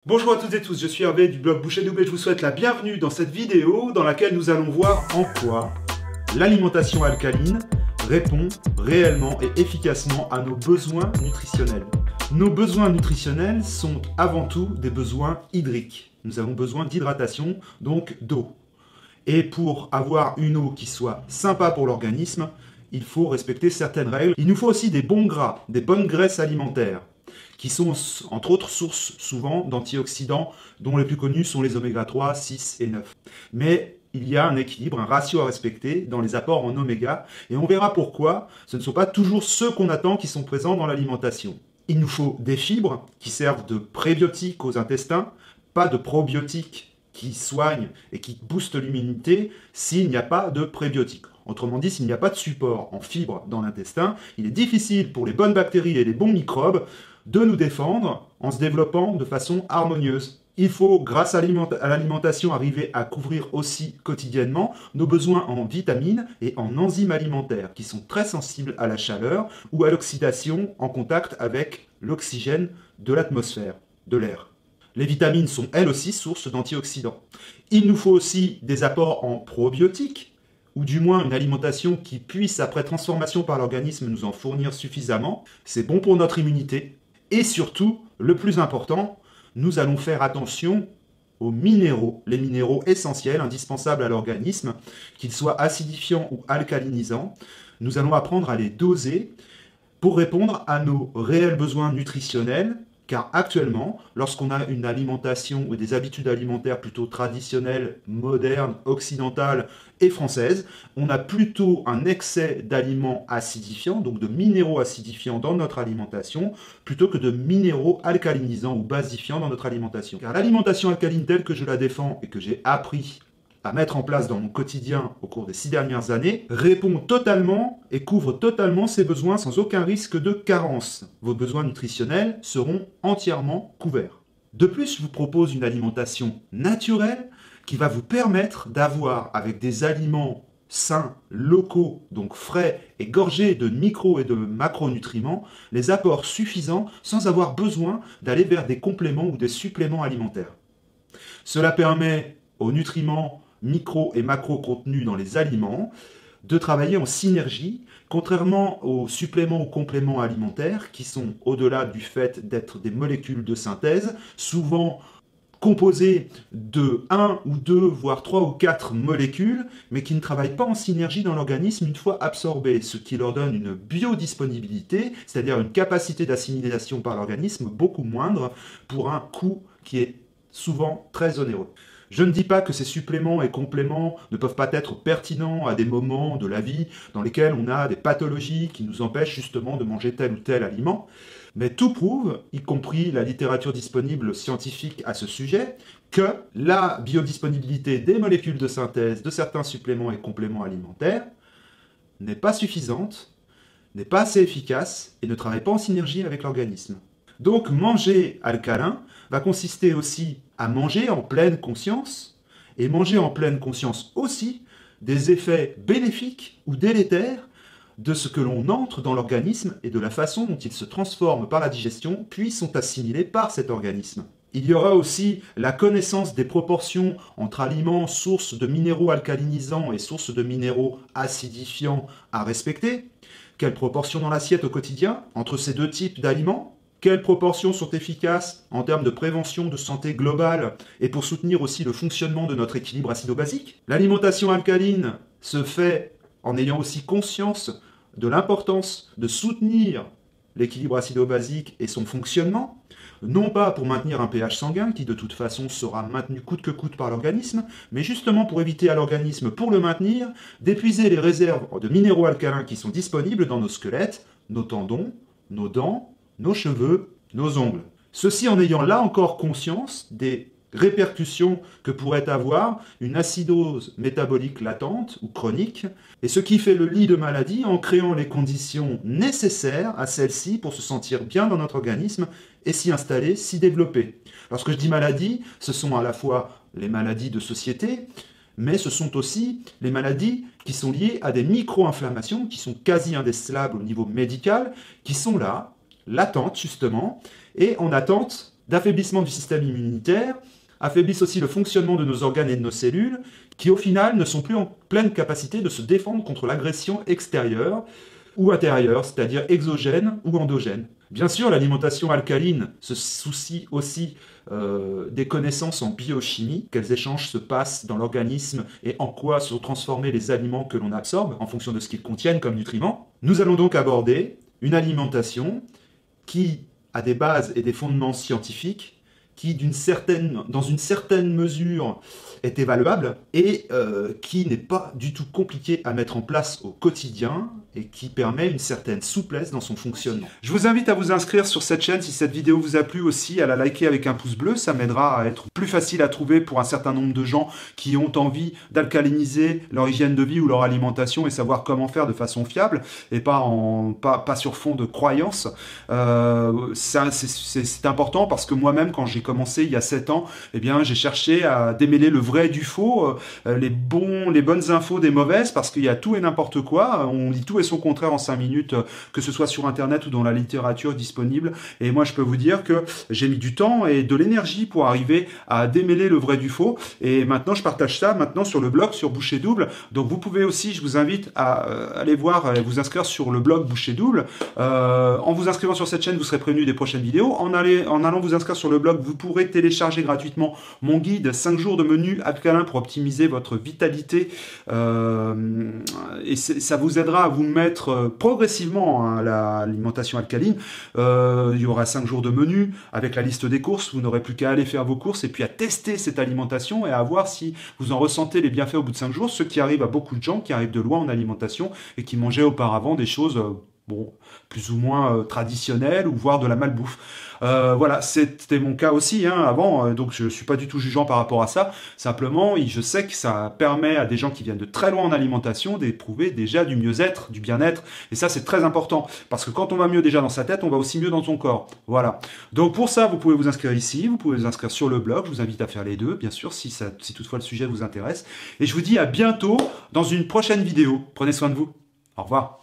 Bonjour à toutes et tous, je suis Hervé du blog Boucher Double et je vous souhaite la bienvenue dans cette vidéo dans laquelle nous allons voir en quoi l'alimentation alcaline répond réellement et efficacement à nos besoins nutritionnels. Nos besoins nutritionnels sont avant tout des besoins hydriques. Nous avons besoin d'hydratation, donc d'eau. Et pour avoir une eau qui soit sympa pour l'organisme, il faut respecter certaines règles. Il nous faut aussi des bons gras, des bonnes graisses alimentaires, qui sont entre autres sources souvent d'antioxydants, dont les plus connus sont les oméga 3, 6 et 9. Mais il y a un équilibre, un ratio à respecter dans les apports en oméga, et on verra pourquoi ce ne sont pas toujours ceux qu'on attend qui sont présents dans l'alimentation. Il nous faut des fibres qui servent de prébiotiques aux intestins, pas de probiotiques qui soignent et qui boostent l'immunité s'il n'y a pas de prébiotiques. Autrement dit, s'il n'y a pas de support en fibres dans l'intestin, il est difficile pour les bonnes bactéries et les bons microbes de nous défendre en se développant de façon harmonieuse. Il faut, grâce à l'alimentation, arriver à couvrir aussi quotidiennement nos besoins en vitamines et en enzymes alimentaires qui sont très sensibles à la chaleur ou à l'oxydation en contact avec l'oxygène de l'atmosphère, de l'air. Les vitamines sont elles aussi sources d'antioxydants. Il nous faut aussi des apports en probiotiques, ou du moins une alimentation qui puisse, après transformation par l'organisme, nous en fournir suffisamment. C'est bon pour notre immunité. Et surtout, le plus important, nous allons faire attention aux minéraux, les minéraux essentiels, indispensables à l'organisme, qu'ils soient acidifiants ou alcalinisants. Nous allons apprendre à les doser pour répondre à nos réels besoins nutritionnels, car actuellement, lorsqu'on a une alimentation ou des habitudes alimentaires plutôt traditionnelles, modernes, occidentales et françaises, on a plutôt un excès d'aliments acidifiants, donc de minéraux acidifiants dans notre alimentation, plutôt que de minéraux alcalinisants ou basifiants dans notre alimentation. Car l'alimentation alcaline telle que je la défends et que j'ai appris à mettre en place dans mon quotidien au cours des 6 dernières années, répond totalement et couvre totalement ses besoins sans aucun risque de carence. Vos besoins nutritionnels seront entièrement couverts. De plus, je vous propose une alimentation naturelle qui va vous permettre d'avoir, avec des aliments sains, locaux, donc frais et gorgés de micro et de macronutriments, les apports suffisants sans avoir besoin d'aller vers des compléments ou des suppléments alimentaires. Cela permet aux nutriments micro et macro contenus dans les aliments de travailler en synergie, contrairement aux suppléments ou compléments alimentaires qui sont, au-delà du fait d'être des molécules de synthèse, souvent composées de 1 ou 2, voire 3 ou 4 molécules, mais qui ne travaillent pas en synergie dans l'organisme une fois absorbées, ce qui leur donne une biodisponibilité, c'est-à-dire une capacité d'assimilation par l'organisme beaucoup moindre pour un coût qui est souvent très onéreux. Je ne dis pas que ces suppléments et compléments ne peuvent pas être pertinents à des moments de la vie dans lesquels on a des pathologies qui nous empêchent justement de manger tel ou tel aliment, mais tout prouve, y compris la littérature disponible scientifique à ce sujet, que la biodisponibilité des molécules de synthèse de certains suppléments et compléments alimentaires n'est pas suffisante, n'est pas assez efficace et ne travaille pas en synergie avec l'organisme. Donc manger alcalin va consister aussi à manger en pleine conscience, et manger en pleine conscience aussi des effets bénéfiques ou délétères de ce que l'on entre dans l'organisme et de la façon dont il se transforme par la digestion, puis sont assimilés par cet organisme. Il y aura aussi la connaissance des proportions entre aliments sources de minéraux alcalinisants et sources de minéraux acidifiants à respecter. Quelle proportion dans l'assiette au quotidien entre ces deux types d'aliments ? Quelles proportions sont efficaces en termes de prévention de santé globale et pour soutenir aussi le fonctionnement de notre équilibre acido-basique? L'alimentation alcaline se fait en ayant aussi conscience de l'importance de soutenir l'équilibre acido-basique et son fonctionnement, non pas pour maintenir un pH sanguin qui de toute façon sera maintenu coûte que coûte par l'organisme, mais justement pour éviter à l'organisme, pour le maintenir, d'épuiser les réserves de minéraux alcalins qui sont disponibles dans nos squelettes, nos tendons, nos dents, nos cheveux, nos ongles. Ceci en ayant là encore conscience des répercussions que pourrait avoir une acidose métabolique latente ou chronique, et ce qui fait le lit de maladie en créant les conditions nécessaires à celle-ci pour se sentir bien dans notre organisme et s'y installer, s'y développer. Lorsque je dis maladie, ce sont à la fois les maladies de société, mais ce sont aussi les maladies qui sont liées à des micro-inflammations qui sont quasi indécelables au niveau médical, qui sont là, latentes justement, et en attente d'affaiblissement du système immunitaire, affaiblissent aussi le fonctionnement de nos organes et de nos cellules, qui au final ne sont plus en pleine capacité de se défendre contre l'agression extérieure ou intérieure, c'est-à-dire exogène ou endogène. Bien sûr, l'alimentation alcaline se soucie aussi des connaissances en biochimie, quels échanges se passent dans l'organisme et en quoi sont transformés les aliments que l'on absorbe en fonction de ce qu'ils contiennent comme nutriments. Nous allons donc aborder une alimentation qui a des bases et des fondements scientifiques, qui dans une certaine mesure est évaluable et qui n'est pas du tout compliqué à mettre en place au quotidien et qui permet une certaine souplesse dans son fonctionnement. Je vous invite à vous inscrire sur cette chaîne si cette vidéo vous a plu aussi, à la liker avec un pouce bleu, ça m'aidera à être plus facile à trouver pour un certain nombre de gens qui ont envie d'alcaliniser leur hygiène de vie ou leur alimentation et savoir comment faire de façon fiable et pas sur fond de croyances. C'est important parce que moi-même quand j'ai commencé il y a 7 ans, eh bien j'ai cherché à démêler le vrai du faux, les bonnes infos des mauvaises, parce qu'il y a tout et n'importe quoi, on lit tout et son contraire en 5 minutes, que ce soit sur internet ou dans la littérature disponible, et moi je peux vous dire que j'ai mis du temps et de l'énergie pour arriver à démêler le vrai du faux, et maintenant je partage ça maintenant sur le blog, sur Bouchée Double, donc vous pouvez aussi, je vous invite à aller voir, vous inscrire sur le blog Bouchée Double, en vous inscrivant sur cette chaîne vous serez prévenu des prochaines vidéos, en allant vous inscrire sur le blog vous pourrez télécharger gratuitement mon guide 5 jours de menu alcalin pour optimiser votre vitalité, et ça vous aidera à vous mettre progressivement à l'alimentation alcaline. Il y aura 5 jours de menu avec la liste des courses, vous n'aurez plus qu'à aller faire vos courses et puis à tester cette alimentation et à voir si vous en ressentez les bienfaits au bout de 5 jours, ce qui arrive à beaucoup de gens qui arrivent de loin en alimentation et qui mangeaient auparavant des choses bon, plus ou moins traditionnelles ou voire de la malbouffe. Voilà, c'était mon cas aussi avant, donc je suis pas du tout jugeant par rapport à ça. Simplement, je sais que ça permet à des gens qui viennent de très loin en alimentation d'éprouver déjà du mieux-être, du bien-être, et ça c'est très important, parce que quand on va mieux déjà dans sa tête, on va aussi mieux dans son corps. Voilà. Donc pour ça, vous pouvez vous inscrire ici, vous pouvez vous inscrire sur le blog, je vous invite à faire les deux, bien sûr, si toutefois le sujet vous intéresse. Et je vous dis à bientôt dans une prochaine vidéo. Prenez soin de vous. Au revoir.